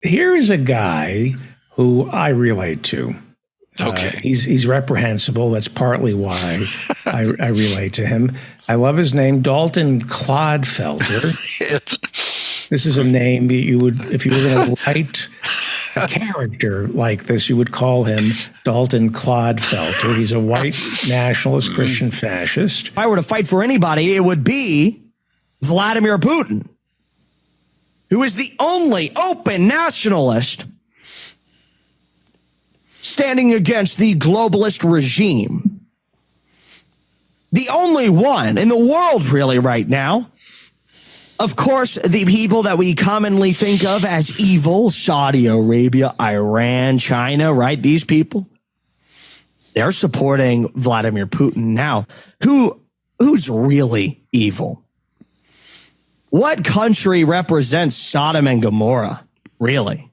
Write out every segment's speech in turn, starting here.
here is a guy who I relate to. Okay. He's reprehensible. That's partly why I relate to him. I love his name, Dalton Clodfelter. This is a name you would, if you were going to write a character like this, you would call him Dalton Clodfelter. He's a white nationalist Christian fascist. If I were to fight for anybody, it would be Vladimir Putin, who is the only open nationalist standing against the globalist regime. The only one in the world really right now. Of course, the people that we commonly think of as evil, Saudi Arabia, Iran, China, right? These people, they're supporting Vladimir Putin. Now, who's really evil? What country represents Sodom and Gomorrah, really?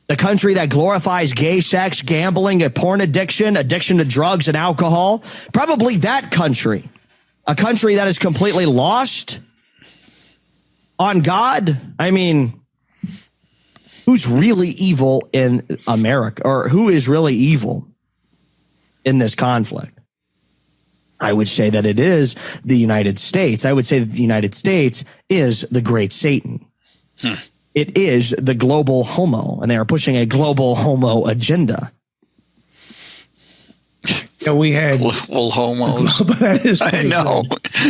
The country that glorifies gay sex, gambling, porn addiction to drugs and alcohol? Probably that country. A country that is completely lost on God. I mean, who's really evil in America, or who is really evil in this conflict? I would say that it is the United States. I would say that the United States is the great Satan. It is the global homo, and they are pushing a global homo agenda. Yeah, we had global homos. That is, I know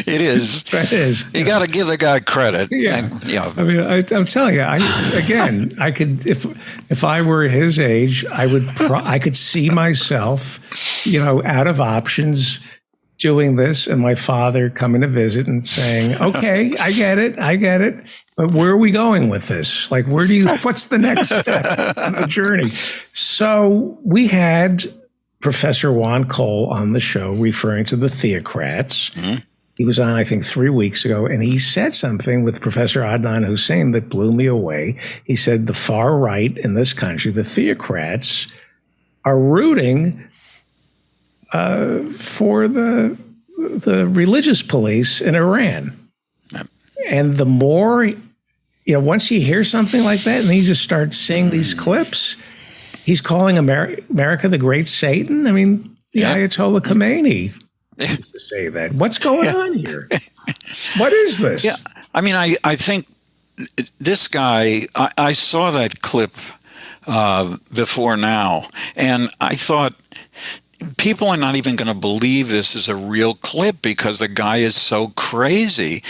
it is. That is. You got to give the guy credit. Yeah, I mean, I'm telling you. I could, if I were his age, I could see myself, out of options, doing this, and my father coming to visit and saying, "Okay, I get it, but where are we going with this? Like, what's the next step on the journey?" So we had Professor Juan Cole on the show referring to the theocrats. Mm-hmm. He was on, I think, 3 weeks ago, and he said something with Professor Adnan Hussein that blew me away. He said the far right in this country, the theocrats, are rooting for the religious police in Iran. Yep. And the more, once you hear something like that, and then you just start seeing these clips, he's calling America the great Satan. I mean, the Ayatollah Khomeini used to say that. What's going on here? What is this? Yeah, I mean, I think this guy, I saw that clip before now, and I thought people are not even going to believe this is a real clip because the guy is so crazy.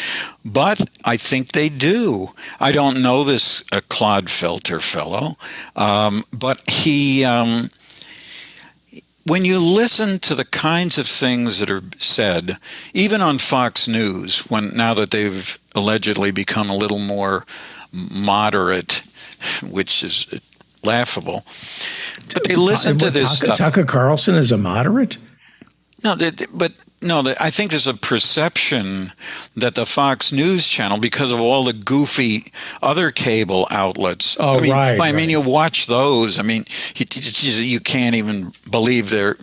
But I think they do. I don't know this Clodfelter fellow, but he, when you listen to the kinds of things that are said, even on Fox News, now that they've allegedly become a little more moderate, which is laughable. But they listen to this stuff. Tucker Carlson is a moderate? No, I think there's a perception that the Fox News channel, because of all the goofy other cable outlets. I mean, you watch those. I mean, you can't even believe they're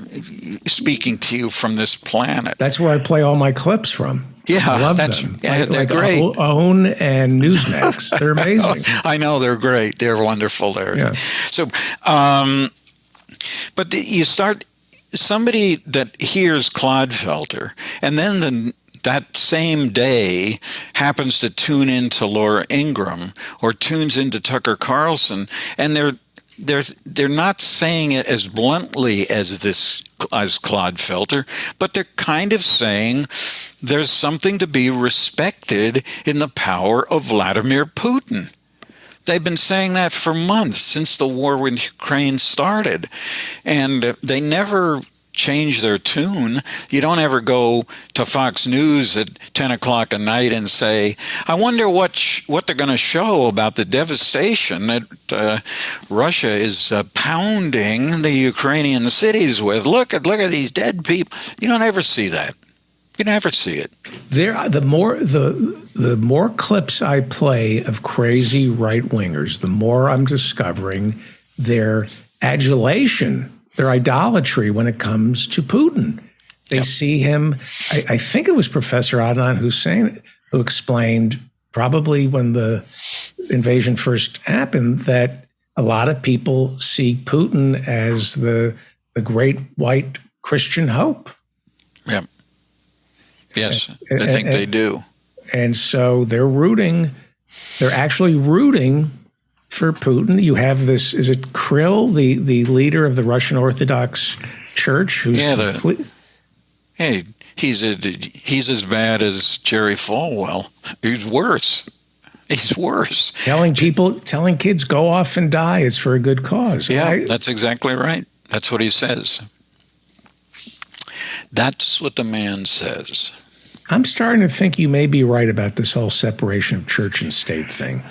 speaking to you from this planet. That's where I play all my clips from. Yeah, I love them. Yeah, they're great. OWN and Newsmax. They're amazing. I know, they're great. They're wonderful. So, but you start somebody that hears Clodfelter, and then that same day happens to tune into Laura Ingraham or tunes into Tucker Carlson, and they're not saying it as bluntly as Clodfelter, but they're kind of saying there's something to be respected in the power of Vladimir Putin. They've been saying that for months, since the war with Ukraine started. And they never change their tune. You don't ever go to Fox News at 10 o'clock at night and say, I wonder what they're going to show about the devastation that Russia is pounding the Ukrainian cities with. Look at these dead people. You don't ever see that. You never see it. The more clips I play of crazy right-wingers, the more I'm discovering their adulation, their idolatry when it comes to Putin. They see him. I think it was Professor Adnan Hussein who explained probably when the invasion first happened, that a lot of people see Putin as the great white Christian hope. Yeah. Yes, I think they do. And so they're actually rooting for Putin. You have this, is it Kirill, the leader of the Russian Orthodox Church, who's hey, he's as bad as Jerry Falwell. He's worse. He's worse. telling kids, go off and die. It's for a good cause. Yeah, that's exactly right. That's what he says. That's what the man says. I'm starting to think you may be right about this whole separation of church and state thing.